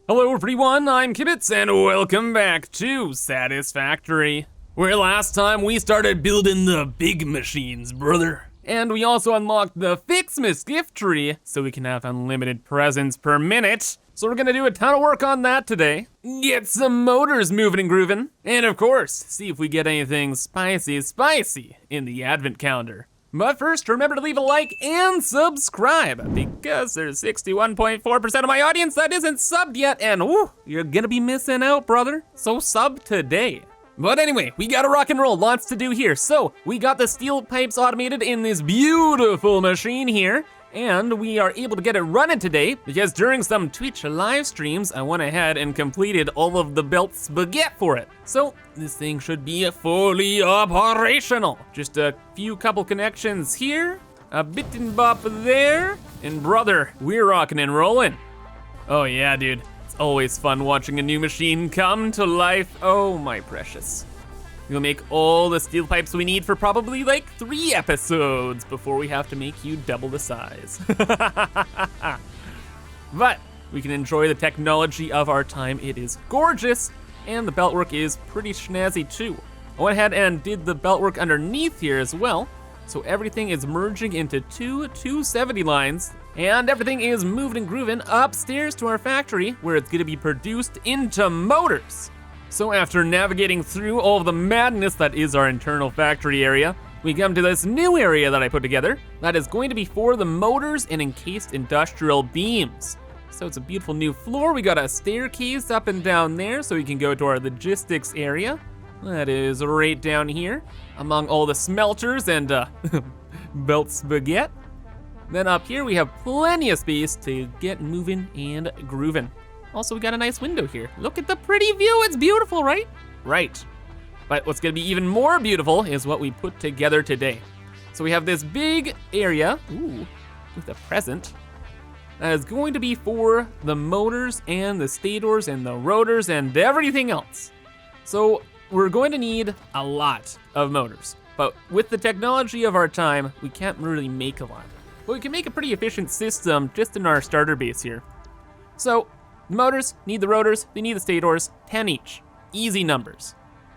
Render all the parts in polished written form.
Hello everyone, I'm Kibitz and welcome back to Satisfactory, where last time we started building the big machines, brother. And we also unlocked the FICSIT gift tree, so we can have unlimited presents per minute. So we're gonna do a ton of work on that today. Get some motors moving and grooving. And of course, see if we get anything spicy in the advent calendar. But first, remember to leave a like and subscribe, because there's 61.4% of my audience that isn't subbed yet, and woo, you're gonna be missing out, brother. So sub today. But anyway, we gotta rock and roll, lots to do here. So, we got the steel pipes automated in this beautiful machine here, and we are able to get it running today, because during some Twitch live streams, I went ahead and completed all of the belt spaghetti for it. So, this thing should be fully operational. Just a few couple connections here, a bit and bop there, and brother, we're rocking and rolling. Oh yeah, dude, it's always fun watching a new machine come to life. Oh my precious. We'll make all the steel pipes we need for probably like 3 episodes before we have to make you double the size. But we can enjoy the technology of our time. It is gorgeous, and the beltwork is pretty snazzy too. I went ahead and did the beltwork underneath here as well, so everything is merging into two 270 lines, and everything is moving and grooving upstairs to our factory, where it's gonna be produced into motors. So after navigating through all of the madness that is our internal factory area, we come to this new area that I put together that is going to be for the motors and encased industrial beams. So it's a beautiful new floor. We got a staircase up and down there so we can go to our logistics area. That is right down here among all the smelters and belt spaghetti. Then up here we have plenty of space to get moving and grooving. Also, we got a nice window here. Look at the pretty view, it's beautiful, right? Right. But what's gonna be even more beautiful is what we put together today. So we have this big area, ooh, with a present, that is going to be for the motors and the stators and the rotors and everything else. So we're going to need a lot of motors, but with the technology of our time, we can't really make a lot. But we can make a pretty efficient system just in our starter base here. So, the motors need the rotors, they need the stators, 10 each. Easy numbers.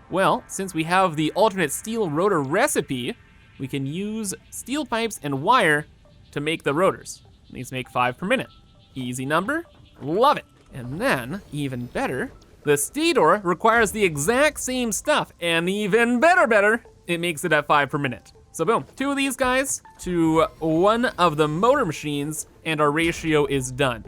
Well, since we have the alternate steel rotor recipe, we can use steel pipes and wire to make the rotors. These make 5 per minute. Easy number, love it. And then, even better, the stator requires the exact same stuff, and even better, it makes it at 5 per minute. So boom, 2 of these guys to 1 of the motor machines, and our ratio is done.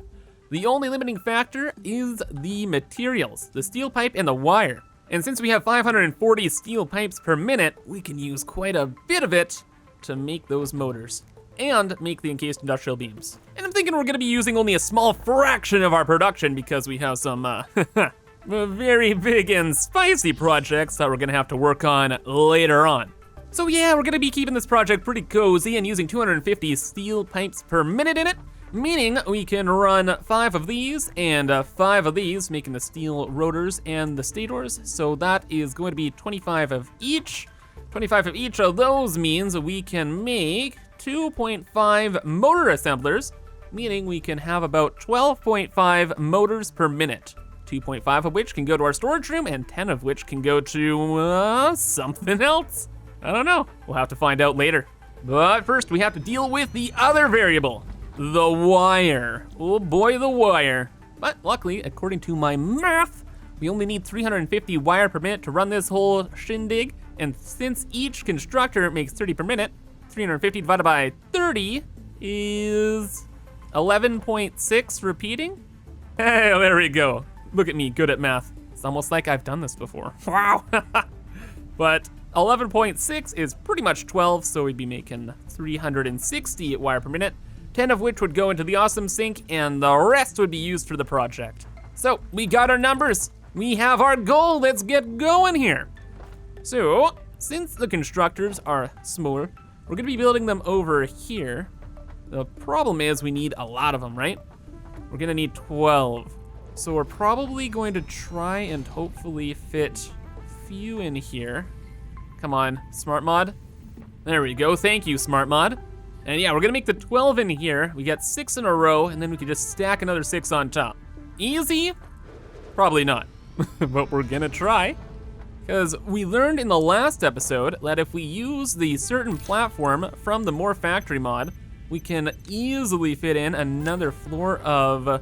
The only limiting factor is the materials, the steel pipe and the wire. And since we have 540 steel pipes per minute, we can use quite a bit of it to make those motors and make the encased industrial beams. And I'm thinking we're gonna be using only a small fraction of our production because we have some very big and spicy projects that we're gonna have to work on later on. So yeah, we're gonna be keeping this project pretty cozy and using 250 steel pipes per minute in it, meaning we can run 5 of these and 5 of these, making the steel rotors and the stators. So that is going to be 25 of each. 25 of each of those means we can make 2.5 motor assemblers, meaning we can have about 12.5 motors per minute. 2.5 of which can go to our storage room and 10 of which can go to something else. I don't know, we'll have to find out later. But first we have to deal with the other variable, the wire. Oh boy, the wire. But luckily, according to my math, we only need 350 wire per minute to run this whole shindig. And since each constructor makes 30 per minute, 350 divided by 30 is 11.6 repeating. Hey, there we go. Look at me, good at math. It's almost like I've done this before. Wow. But 11.6 is pretty much 12, so we'd be making 360 wire per minute. 10 of which would go into the awesome sink, and the rest would be used for the project. So, we got our numbers. We have our goal, let's get going here. So, since the constructors are smaller, we're gonna be building them over here. The problem is we need a lot of them, right? We're gonna need 12. So we're probably going to try and hopefully fit a few in here. Come on, smart mod. There we go, thank you, smart mod. And yeah, we're gonna make the 12 in here. We got 6 in a row, and then we can just stack another 6 on top. Easy, Probably not, but we're gonna try. Because we learned in the last episode that if we use the certain platform from the More Factory mod, we can easily fit in another floor of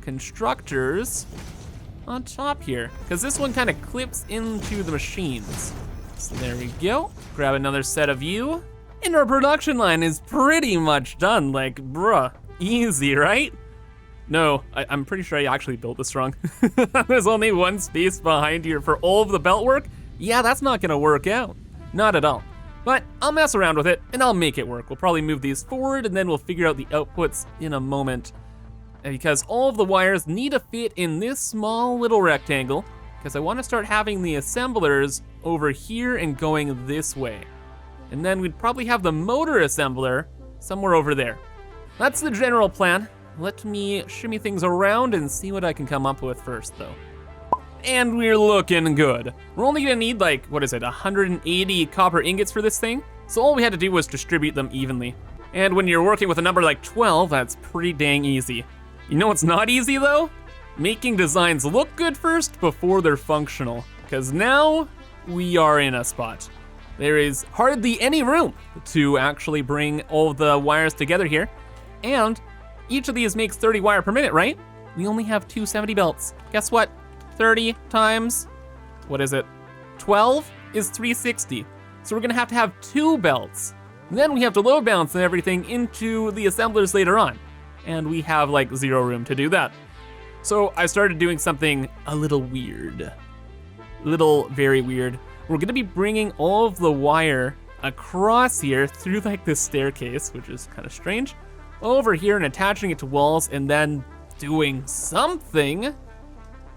constructors on top here. Because this one kind of clips into the machines. So there we go. Grab another set of you. And our production line is pretty much done. Like, bruh, easy, right? No, I'm pretty sure I actually built this wrong. There's only one space behind here for all of the belt work. Yeah, that's not gonna work out. Not at all. But I'll mess around with it and I'll make it work. We'll probably move these forward and then we'll figure out the outputs in a moment. Because all of the wires need to fit in this small little rectangle, because I wanna start having the assemblers over here and going this way. And then we'd probably have the motor assembler somewhere over there. That's the general plan. Let me shimmy things around and see what I can come up with first though. And we're looking good. We're only gonna need like, 180 copper ingots for this thing? So all we had to do was distribute them evenly. And when you're working with a number like 12, that's pretty dang easy. You know what's not easy though? Making designs look good first before they're functional. Because now we are in a spot. There is hardly any room to actually bring all the wires together here. And each of these makes 30 wire per minute, right? We only have 270 belts. Guess what? 30 times, 12 is 360. So we're gonna have to have 2 belts. And then we have to load balance and everything into the assemblers later on. And we have like 0 room to do that. So I started doing something a little weird. Very weird. We're gonna be bringing all of the wire across here through like this staircase, which is kind of strange, over here and attaching it to walls and then doing something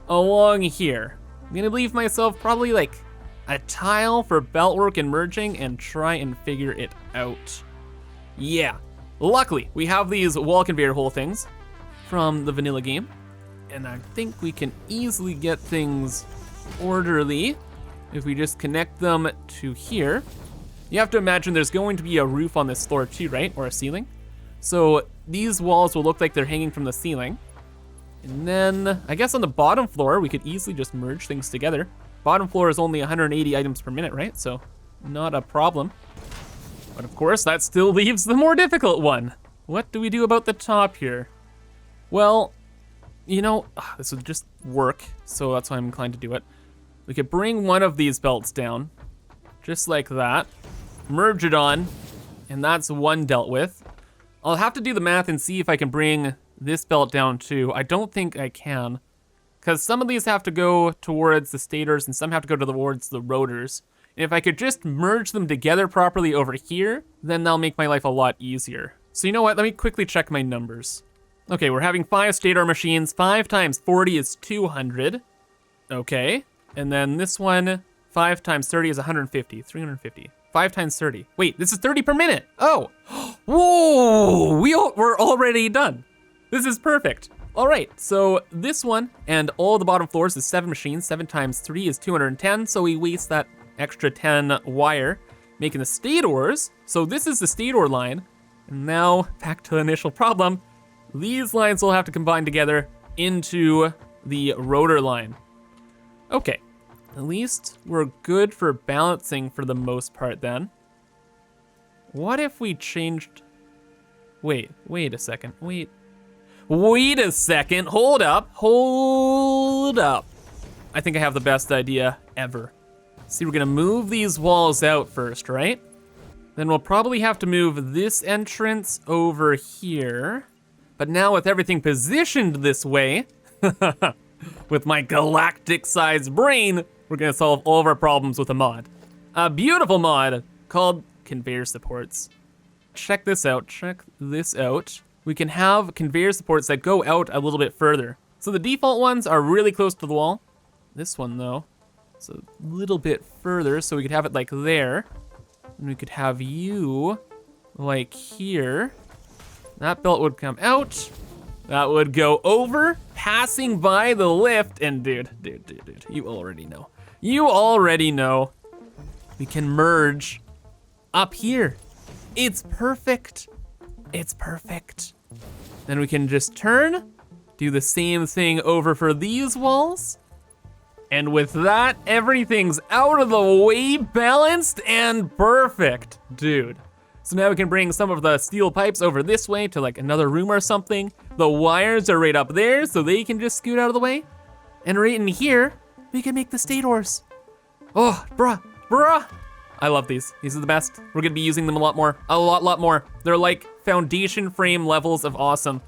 along here. I'm gonna leave myself probably like a tile for belt work and merging and try and figure it out. Yeah, luckily we have these wall conveyor hole things from the vanilla game, and I think we can easily get things orderly if we just connect them to here. You have to imagine there's going to be a roof on this floor too, right? Or a ceiling. So these walls will look like they're hanging from the ceiling. And then I guess on the bottom floor, we could easily just merge things together. Bottom floor is only 180 items per minute, right? So not a problem. But of course, that still leaves the more difficult one. What do we do about the top here? Well, you know, this would just work. So that's why I'm inclined to do it. We could bring one of these belts down, just like that. Merge it on, and that's one dealt with. I'll have to do the math and see if I can bring this belt down too. I don't think I can, because some of these have to go towards the stators and some have to go towards the rotors. And if I could just merge them together properly over here, then that'll make my life a lot easier. So you know what, let me quickly check my numbers. Okay, we're having 5 stator machines. 5 times 40 is 200. Okay, and then this one, 5 times 30 is 150, 350. 5 times 30. Wait, this is 30 per minute. Oh, whoa, we're already done. This is perfect. All right, so this one and all the bottom floors is 7 machines. 7 times 3 is 210, so we waste that extra 10 wire, making the stators. So this is the stator line. And now, back to the initial problem. These lines will have to combine together into the rotor line. Okay, at least we're good for balancing for the most part then. What if we changed... Wait a second, wait a second, hold up. I think I have the best idea ever. See, we're gonna move these walls out first, right? Then we'll probably have to move this entrance over here. But now with everything positioned this way, with my galactic-sized brain, we're gonna solve all of our problems with a mod. A beautiful mod called Conveyor Supports. Check this out. We can have conveyor supports that go out a little bit further. So the default ones are really close to the wall. This one though, it's a little bit further, so we could have it like there. And we could have you like here. That belt would come out. That would go over, passing by the lift, and dude, you already know. We can merge up here. It's perfect. Then we can just turn, do the same thing over for these walls, And with that, everything's out of the way, balanced, and perfect, dude. So now we can bring some of the steel pipes over this way to like another room or something. The wires are right up there, so they can just scoot out of the way. And right in here, we can make the stators. Oh, bruh. I love these. These are the best. We're gonna be using them a lot more. They're like foundation frame levels of awesome.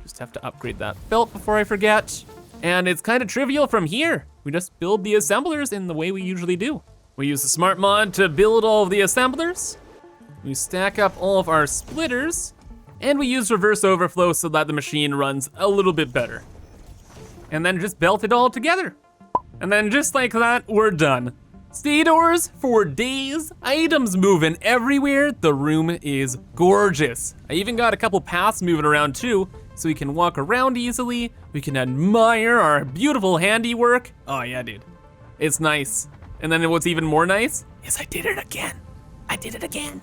Just have to upgrade that belt before I forget. And it's kind of trivial from here. We just build the assemblers in the way we usually do. We use the smart mod to build all of the assemblers. We stack up all of our splitters, and we use reverse overflow so that the machine runs a little bit better. And then just belt it all together. And then just like that, we're done. Stators for days, items moving everywhere. The room is gorgeous. I even got a couple paths moving around too, so we can walk around easily. We can admire our beautiful handiwork. Oh yeah, dude, it's nice. And then what's even more nice is I did it again.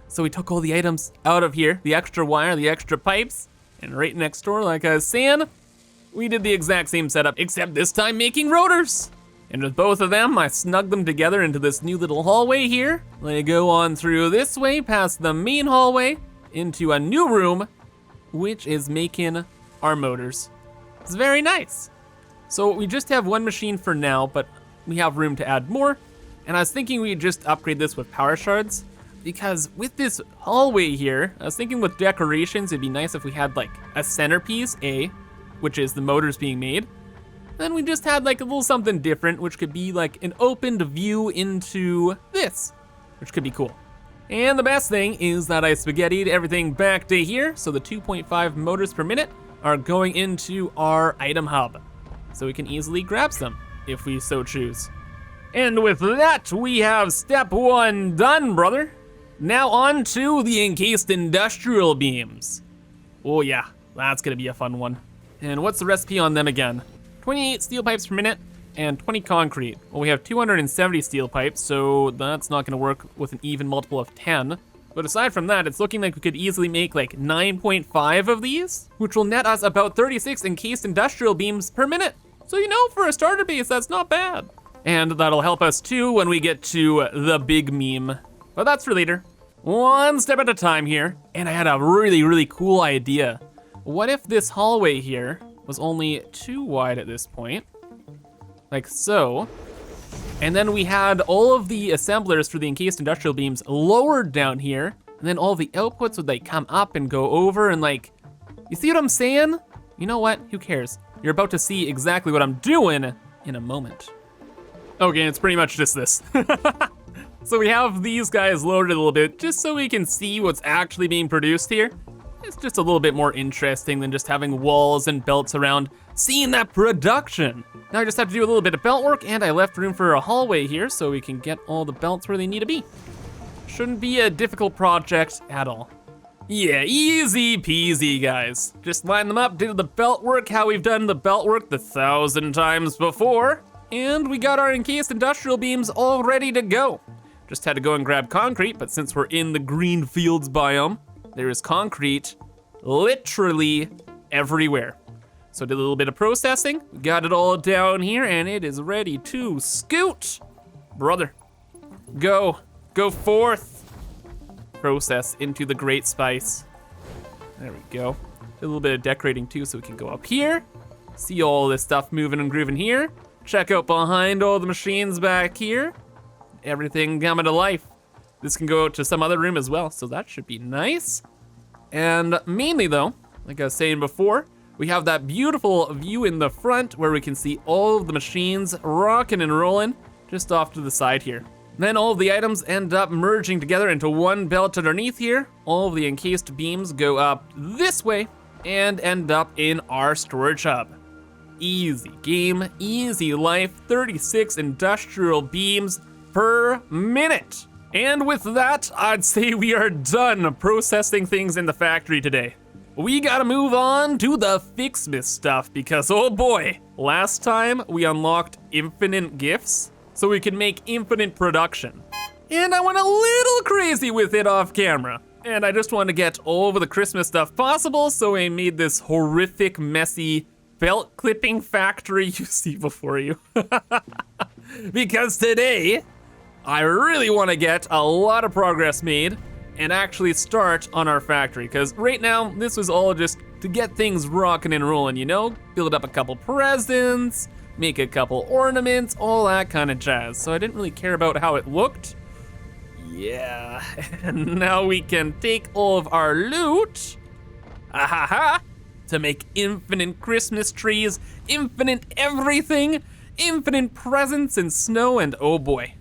So we took all the items out of here, the extra wire, the extra pipes, and right next door, like I was saying, we did the exact same setup, except this time making rotors. And with both of them, I snugged them together into this new little hallway here. They go on through this way, past the main hallway, into a new room, which is making our motors. It's very nice. So we just have one machine for now, but we have room to add more. And I was thinking we'd just upgrade this with power shards, because with this hallway here, I was thinking with decorations, it'd be nice if we had like a centerpiece, which is the motors being made. Then we just had like a little something different, which could be like an opened view into this, which could be cool. And the best thing is that I spaghettied everything back to here, so the 2.5 motors per minute are going into our item hub, so we can easily grab some if we so choose. And with that, we have step 1 done, brother. Now on to the encased industrial beams. Oh yeah, that's gonna be a fun one. And what's the recipe on them again? 28 steel pipes per minute and 20 concrete. Well, we have 270 steel pipes, so that's not gonna work with an even multiple of 10. But aside from that, it's looking like we could easily make like 9.5 of these, which will net us about 36 encased industrial beams per minute. So you know, for a starter base, that's not bad. And that'll help us too when we get to the big meme. But that's for later. One step at a time here. And I had a really cool idea. What if this hallway here was only 2 wide at this point? Like so. And then we had all of the assemblers for the encased industrial beams lowered down here. And then all the outputs would like come up and go over and like, you see what I'm saying? You know what, who cares? You're about to see exactly what I'm doing in a moment. Okay, it's pretty much just this. So we have these guys loaded a little bit just so we can see what's actually being produced here. It's just a little bit more interesting than just having walls and belts around, seeing that production. Now I just have to do a little bit of belt work, and I left room for a hallway here so we can get all the belts where they need to be. Shouldn't be a difficult project at all. Yeah, easy peasy, guys. Just line them up, did the belt work how we've done the belt work 1,000 times before, and we got our encased industrial beams all ready to go. Just had to go and grab concrete, but since we're in the green fields biome, there is concrete literally everywhere. So I did a little bit of processing, got it all down here, and it is ready to scoot. Brother, go forth. Process into the great spice. There we go. Did a little bit of decorating too, so we can go up here, see all this stuff moving and grooving here, check out behind all the machines back here, everything coming to life. This can go out to some other room as well, so that should be nice. And mainly though, like I was saying before, we have that beautiful view in the front where we can see all of the machines rocking and rolling just off to the side here. Then all of the items end up merging together into one belt underneath here. All of the encased beams go up this way and end up in our storage hub. Easy game, easy life, 36 industrial beams per minute. And with that, I'd say we are done processing things in the factory today. We gotta move on to the FICSIT stuff because oh boy, last time we unlocked infinite gifts so we can make infinite production. And I went a little crazy with it off camera. And I just wanted to get all of the Christmas stuff possible, so I made this horrific, messy belt clipping factory you see before you. Because today, I really want to get a lot of progress made and actually start on our factory. Because right now, this was all just to get things rocking and rolling, you know? Build up a couple presents, make a couple ornaments, all that kind of jazz. So I didn't really care about how it looked. Yeah, and now we can take all of our loot, to make infinite Christmas trees, infinite everything, infinite presents and snow, and oh boy,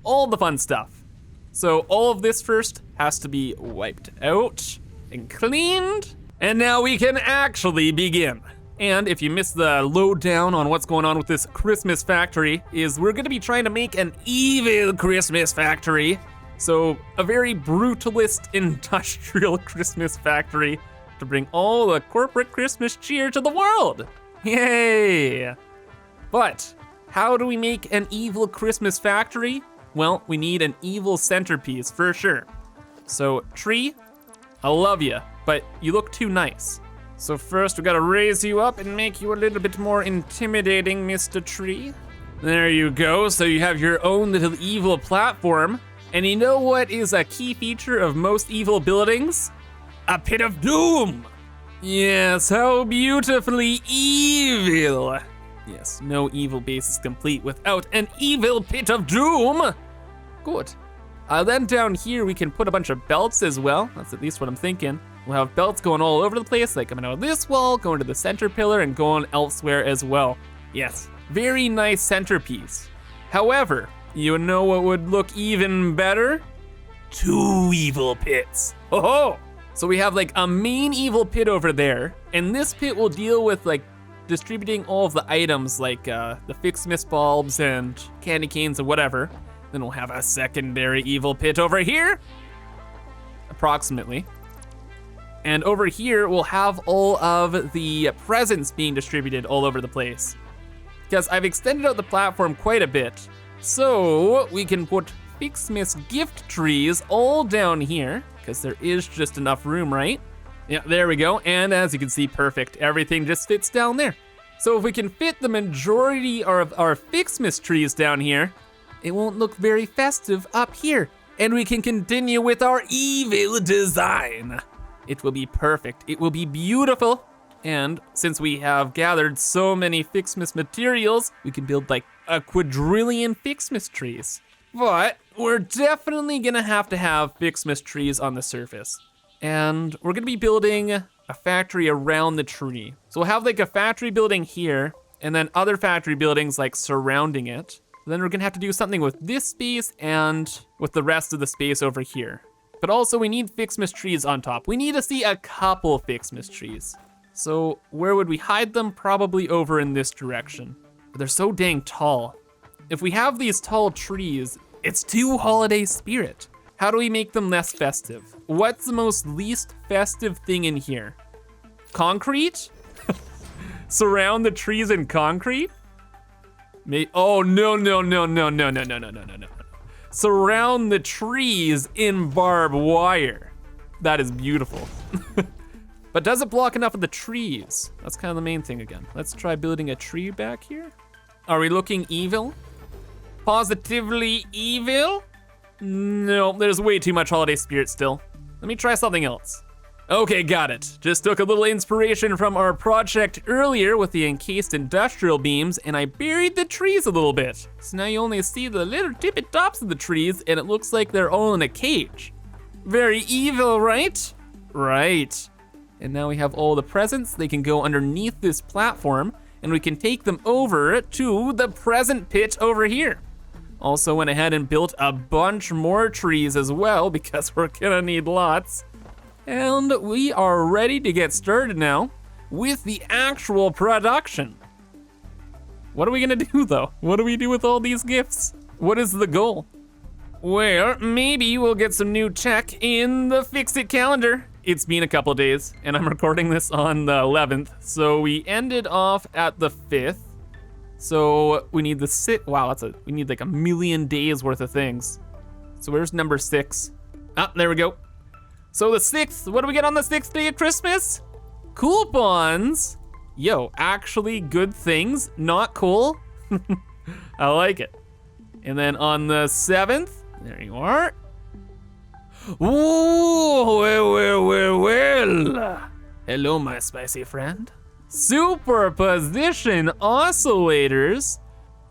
all the fun stuff. So all of this first has to be wiped out and cleaned, and now we can actually begin. And if you missed the lowdown on what's going on with this Christmas factory, is we're gonna be trying to make an evil Christmas factory. So a very brutalist industrial Christmas factory to bring all the corporate Christmas cheer to the world. Yay! But how do we make an evil Christmas factory? Well, we need an evil centerpiece for sure. So tree, I love you, but you look too nice. So first we gotta raise you up and make you a little bit more intimidating, Mr. Tree. There you go, so you have your own little evil platform. And you know what is a key feature of most evil buildings? A pit of doom! Yes, how beautifully evil! Yes, no evil base is complete without an evil pit of doom! Good. Then down here we can put a bunch of belts as well. That's at least what I'm thinking. We'll have belts going all over the place, like coming out of this wall, going to the center pillar, and going elsewhere as well. Yes, very nice centerpiece. However, you know what would look even better? 2 evil pits. Oh-ho! So we have like a main evil pit over there, and this pit will deal with like distributing all of the items like the FICSIT bulbs and candy canes and whatever. Then we'll have a secondary evil pit over here, approximately. And over here, we'll have all of the presents being distributed all over the place. Because I've extended out the platform quite a bit, so we can put FICSIT's gift trees all down here, because there is just enough room, right? Yeah, there we go, and as you can see, perfect. Everything just fits down there. So if we can fit the majority of our FICSIT trees down here, it won't look very festive up here, and we can continue with our evil design. It will be perfect, it will be beautiful. And since we have gathered so many FICSIT materials, we can build like a quadrillion FICSIT trees. But we're definitely gonna have to have FICSIT trees on the surface. And we're gonna be building a factory around the tree. So we'll have like a factory building here, and then other factory buildings like surrounding it. Then we're gonna have to do something with this space and with the rest of the space over here. But also we need FICSIT trees on top. We need to see a couple FICSIT trees. So where would we hide them? Probably over in this direction. But they're so dang tall. If we have these tall trees, it's too holiday spirit. How do we make them less festive? What's the most least festive thing in here? Concrete? Surround the trees in concrete? Oh, no. Surround the trees in barbed wire. That is beautiful. But does it block enough of the trees? That's kind of the main thing again. Let's try building a tree back here. Are we looking evil? Positively evil? No, there's way too much holiday spirit still. Let me try something else. Okay, got it. Just took a little inspiration from our project earlier with the encased industrial beams, and I buried the trees a little bit. So now you only see the little tippy tops of the trees, and it looks like they're all in a cage. Very evil, right? Right. And now we have all the presents. They can go underneath this platform, and we can take them over to the present pit over here. Also went ahead and built a bunch more trees as well, because we're gonna need lots. And we are ready to get started now with the actual production. What are we gonna do though? What do we do with all these gifts? What is the goal? Well, maybe we'll get some new tech in the FICSIT calendar. It's been a couple days, and I'm recording this on the 11th, so we ended off at the 5th. So we need the wow, we need like 1 million days worth of things. So where's number 6? Ah, there we go. So the 6th, what do we get on the 6th day of Christmas? Coupons. Yo, actually good things, not cool. I like it. And then on the 7th, there you are. Ooh, well. Hello, my spicy friend. Superposition Oscillators.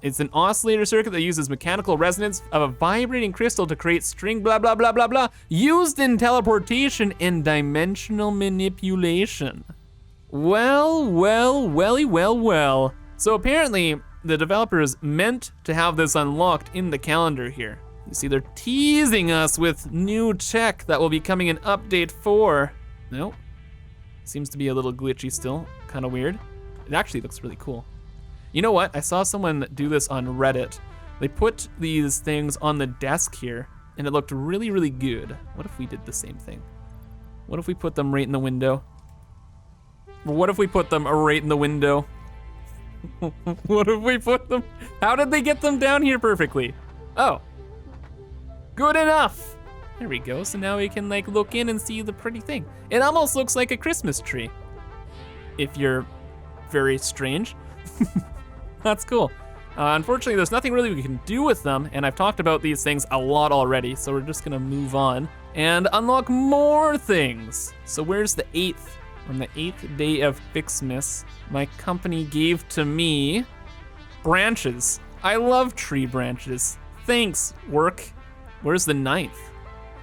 It's an oscillator circuit that uses mechanical resonance of a vibrating crystal to create string blah blah blah blah blah, used in teleportation and dimensional manipulation. Well. So apparently, the developers meant to have this unlocked in the calendar here. You see, they're teasing us with new tech that will be coming in update 4. Nope. Seems to be a little glitchy still, kind of weird. It actually looks really cool. You know what? I saw someone do this on Reddit. They put these things on the desk here, and it looked really, really good. What if we did the same thing? What if we put them right in the window? What if we put them right in the window? What if we put them? How did they get them down here perfectly? Oh. Good enough. There we go. So now we can like look in and see the pretty thing. It almost looks like a Christmas tree. If you're very strange. That's cool. Unfortunately, there's nothing really we can do with them, and I've talked about these things a lot already, so we're just gonna move on and unlock more things. So where's the 8th? On the 8th day of Fixmas, my company gave to me branches. I love tree branches. Thanks, work. Where's the 9th?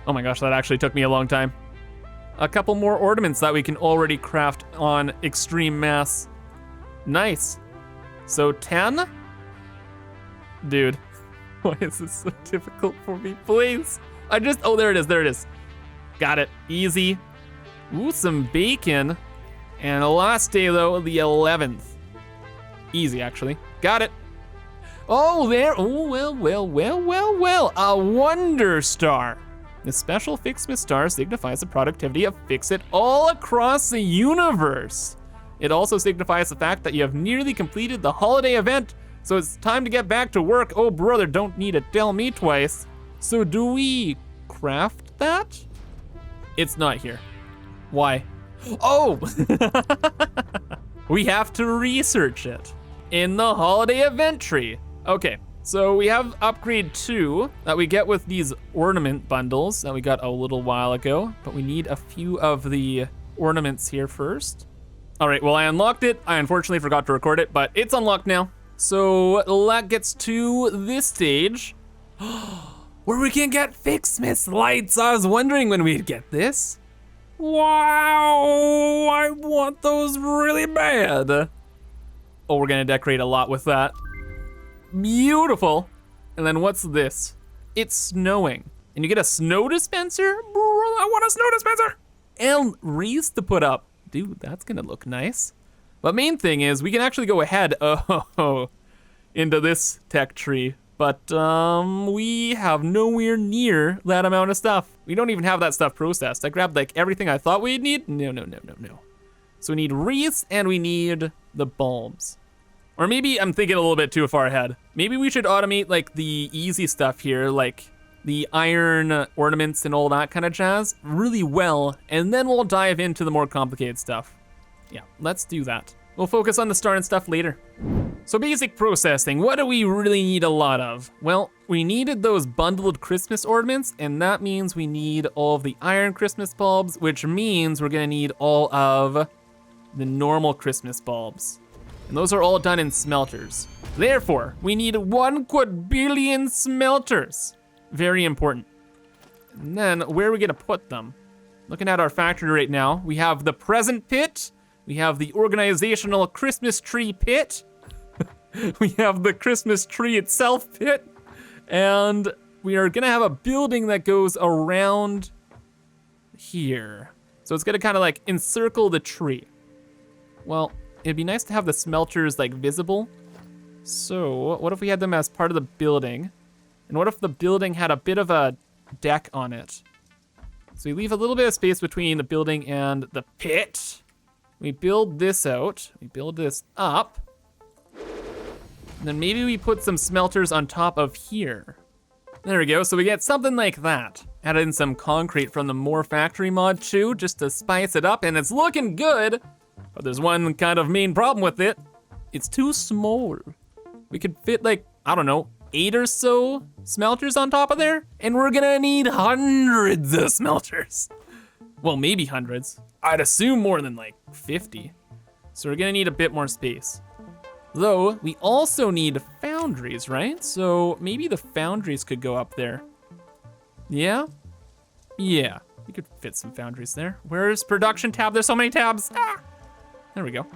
Oh my gosh, that actually took me a long time. A couple more ornaments that we can already craft on extreme mass. Nice. So 10? Dude, why is this so difficult for me? Please. Oh, there it is. Got it, easy. Ooh, some bacon. And the last day though, the 11th. Easy, actually. Got it. Oh, well. A Wonder Star. The special Fixmas star signifies the productivity of FICSIT all across the universe. It also signifies the fact that you have nearly completed the holiday event, so it's time to get back to work. Oh brother, don't need to tell me twice. So do we craft that? It's not here. Why? Oh! We have to research it in the holiday event tree. Okay, so we have upgrade 2 that we get with these ornament bundles that we got a little while ago, but we need a few of the ornaments here first. All right, well, I unlocked it. I unfortunately forgot to record it, but it's unlocked now. So that gets to this stage where we can get Fixmas lights. I was wondering when we'd get this. Wow, I want those really bad. Oh, we're gonna decorate a lot with that. Beautiful. And then what's this? It's snowing. And you get a snow dispenser? Bro, I want a snow dispenser. And wreaths to put up. Dude, that's gonna look nice. But main thing is we can actually go ahead into this tech tree. But we have nowhere near that amount of stuff. We don't even have that stuff processed. I grabbed like everything I thought we'd need. No. So we need wreaths and we need the bulbs. Or maybe I'm thinking a little bit too far ahead. Maybe we should automate like the easy stuff here, like the iron ornaments and all that kind of jazz really well, and then we'll dive into the more complicated stuff. Yeah, let's do that. We'll focus on the star and stuff later. So basic processing, what do we really need a lot of? Well, we needed those bundled Christmas ornaments, and that means we need all of the iron Christmas bulbs, which means we're gonna need all of the normal Christmas bulbs. And those are all done in smelters. Therefore, we need 1 quadrillion smelters. Very important. And then where are we gonna put them? Looking at our factory right now, we have the present pit, we have the organizational Christmas tree pit, we have the Christmas tree itself pit, and we are gonna have a building that goes around here. So it's gonna kind of like encircle the tree. Well, it'd be nice to have the smelters like visible. So what if we had them as part of the building? And what if the building had a bit of a deck on it? So we leave a little bit of space between the building and the pit. We build this out, we build this up. And then maybe we put some smelters on top of here. There we go, so we get something like that. Add in some concrete from the More Factory mod too, just to spice it up, and it's looking good. But there's one kind of main problem with it. It's too small. We could fit like, I don't know, 8 or so smelters on top of there, and we're gonna need hundreds of smelters. Well, maybe hundreds. I'd assume more than like 50. So we're gonna need a bit more space. Though, we also need foundries, right? So maybe the foundries could go up there. Yeah? Yeah, we could fit some foundries there. Where's production tab? There's so many tabs. Ah! There we go.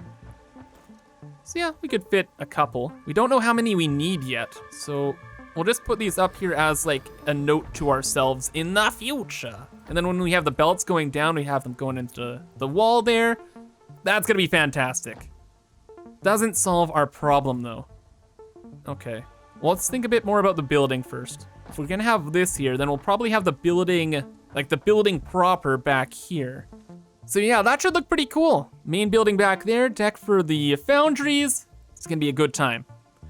So yeah, we could fit a couple. We don't know how many we need yet, so we'll just put these up here as like a note to ourselves in the future. And then when we have the belts going down, we have them going into the wall there. That's gonna be fantastic. Doesn't solve our problem though. Okay, well, let's think a bit more about the building first. If we're gonna have this here, then we'll probably have the building, like the building proper back here. So yeah, that should look pretty cool. Main building back there, deck for the foundries. It's gonna be a good time.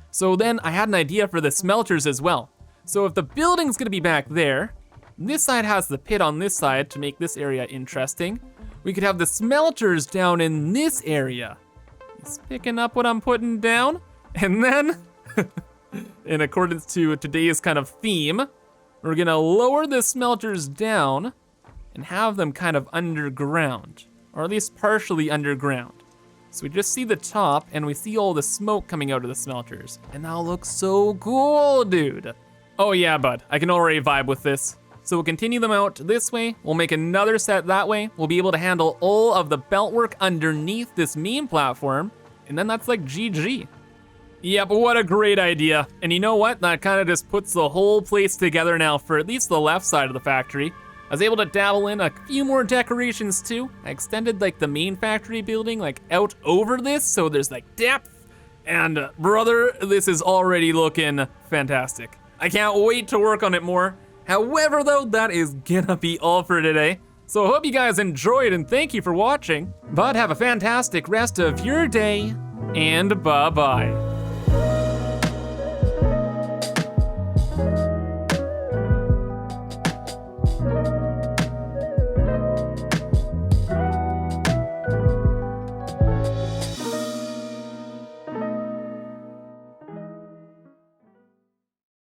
So then I had an idea for the smelters as well. So if the building's gonna be back there, this side has the pit on this side to make this area interesting. We could have the smelters down in this area. It's picking up what I'm putting down. And then, in accordance to today's kind of theme, we're gonna lower the smelters down and have them kind of underground, or at least partially underground. So we just see the top and we see all the smoke coming out of the smelters. And that'll look so cool, dude. Oh yeah, bud, I can already vibe with this. So we'll continue them out this way. We'll make another set that way. We'll be able to handle all of the belt work underneath this main platform. And then that's like GG. Yep, what a great idea. And you know what? That kind of just puts the whole place together now for at least the left side of the factory. I was able to dabble in a few more decorations too. I extended like the main factory building like out over this, so there's like depth. And brother, this is already looking fantastic. I can't wait to work on it more. However though, that is gonna be all for today. So I hope you guys enjoyed and thank you for watching. But have a fantastic rest of your day, and bye-bye.